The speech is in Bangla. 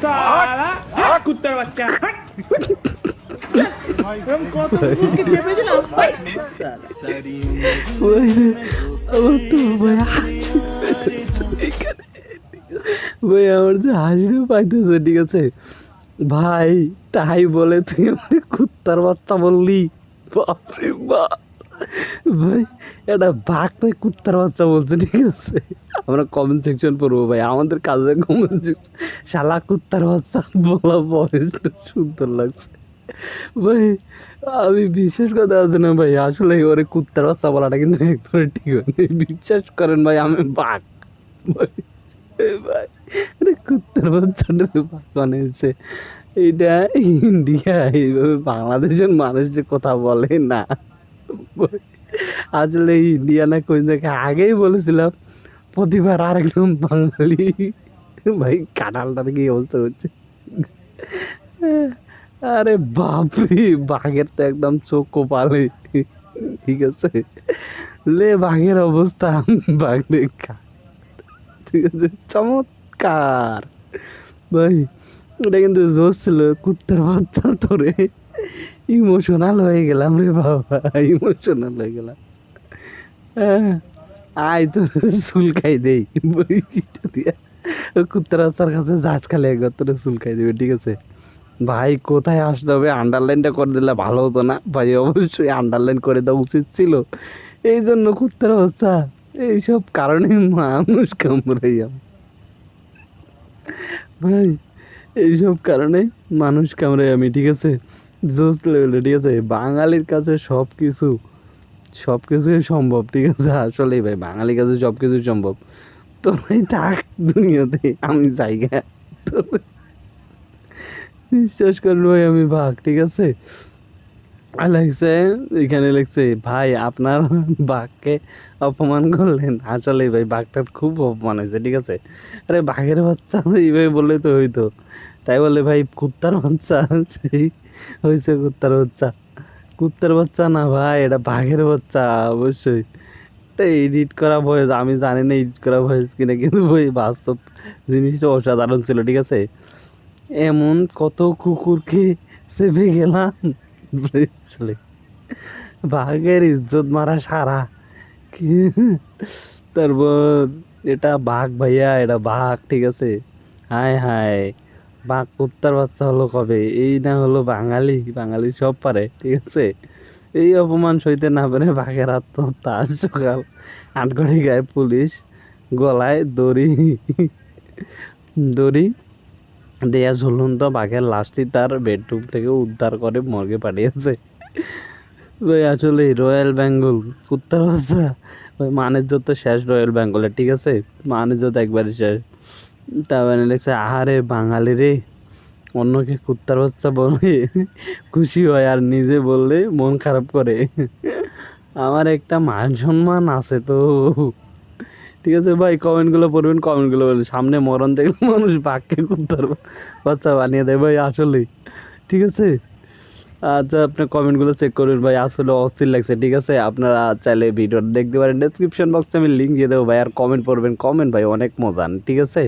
সালা কুত্তার বাচ্চা কত কুকুরকে চেপে দিলাম ভাই আমার তো ভাই ভাই আমার যে হাসিও পাইতেছে, ঠিক আছে ভাই, তাই বলে তুই আমার কুত্তার বাচ্চা বললি? বাপরে বাপ ভাই, এটা বাঘ ভাই কুত্তার বাচ্চা বলছে, ঠিক আছে। আমরা কমেন্ট সেকশন পড়বো ভাই, আমাদের কাজে কমেন্ট সেকশন, শালা কুত্তার বাচ্চা বলা বয়সটা সুন্দর লাগছে ভাই। আমি বিশ্বাস করতে পারছি না ভাই, আসলে ওরে কুত্তার বাচ্চা বলাটা কিন্তু একবারে ঠিক হয়নি। বিশ্বাস করেন ভাই, আমি বাঘ ভাই, ভাই কুত্তার বাচ্চাটা বাঘ বানিয়েছে। এইটা ইন্ডিয়া, এইভাবে বাংলাদেশের মানুষ যে কথা বলে না আসলে ইন্ডিয়া না কোন জায়গায় আগেই বলেছিলাম প্রতিবার আরেকদম বাঙালি ভাই, কাঁঠালটার কি অবস্থা হচ্ছে। আরে বাপরে, বাঘের তো একদম চোখ কপালে, ঠিক আছে লে বাঘের অবস্থা, বাঘ দেখা, ঠিক আছে চমৎকার ভাই। ওটা কিন্তু জোশ ছিল, কুত্তার বাচ্চা তোরে ইমোশনাল হয়ে গেলাম রে বাবা, ইমোশনাল হয়ে গেলাম। আয় তো চুলকাই দেই বইটা দিয়া, কুত্তার বাচ্চার কাছে যাস খালি একবার তোরে চুলকাই দেবে, ঠিক আছে ভাই। কোথায় আসতে হবে, আন্ডারলাইনটা করে দিলে ভালো হতো না ভাই? অবশ্যই আন্ডারলাইন করে দেওয়া উচিত ছিল। এই জন্য কুত্তার বাচ্চা, এইসব কারণে মানুষ কামড়াই ভাই, এইসব কারণে মানুষ কামড়াই আমি, ঠিক আছে জোস লেভেলে, ঠিক আছে। বাঙালির কাছে সব কিছুই সম্ভব, ঠিক আছে। আসলেই ভাই বাঙালির কাছে সব কিছুই সম্ভব। তোরাই থাক দুনিয়াতে, আমি জায়গা তোর বিশ্বাস করেন ভাই, আমি ভাগ, ঠিক আছে। লাগছে এখানে লিখছে ভাই আপনার বাঘকে অপমান করলেন। আসলে ভাই বাঘটার খুব অপমান হয়েছে, ঠিক আছে। আরে বাঘের বাচ্চা এইভাবে বললে তো হইতো, তাই বলে ভাই কুত্তার বাচ্চা সেই হয়েছে, কুত্তার বাচ্চা না ভাই, এটা বাঘের বাচ্চা অবশ্যই। এটা এডিট করা ভয়েস, আমি জানি না এডিট করা ভয়েস কিনা, কিন্তু ভাই বাস্তব জিনিসটা অসাধারণ ছিল, ঠিক আছে। এমন কত কুকুরকে চেপে গেলাম আসলে, বাঘের ইজ্জত মারা সারা তারপর এটা বাঘ ভাইয়া, এটা বাঘ, ঠিক আছে। হায় হায়, বাঘ কুত্তার বাচ্চা হলো কবে? এই না হলো বাঙালি সব পারে, ঠিক আছে। এই অপমান সইতে না পারে বাঘের আত্মহত্যা। সকাল 8 ঘড়ি গায়ে পুলিশ, গলায় দড়ি দেয়া ঝুলন্ত বাঘের লাশটি তার বেডরুম থেকে উদ্ধার করে মর্গে পাঠিয়েছে ভাই। আসলে রয়্যাল বেঙ্গল কুত্তার বাচ্চা ভাই, মানের যত শেষ রয়্যাল বেঙ্গলের, ঠিক আছে, মানের যত একবারই শেষ। তারপরে লিখছে আহারে বাঙালি রে, অন্যকে কুত্তার বাচ্চা বলে খুশি হয় আর নিজে বললে মন খারাপ করে। আমার একটা মান সম্মান আছে তো, ঠিক আছে ভাই। কমেন্টগুলো পড়বেন, কমেন্টগুলো বলবেন। সামনে মরণ দেখলে মানুষ বাঘকে কুত্তার বাচ্চা বানিয়ে দেয় ভাই, আসলেই, ঠিক আছে। আচ্ছা আপনার কমেন্টগুলো চেক করবেন ভাই, আসলে অস্থির লাগছে, ঠিক আছে। আপনারা চাইলে ভিডিওটা দেখতে পারেন, ডেসক্রিপশন বক্সে আমি লিঙ্ক দিয়ে দেবো ভাই। আর কমেন্ট পড়বেন, কমেন্ট ভাই অনেক মজা, ঠিক আছে।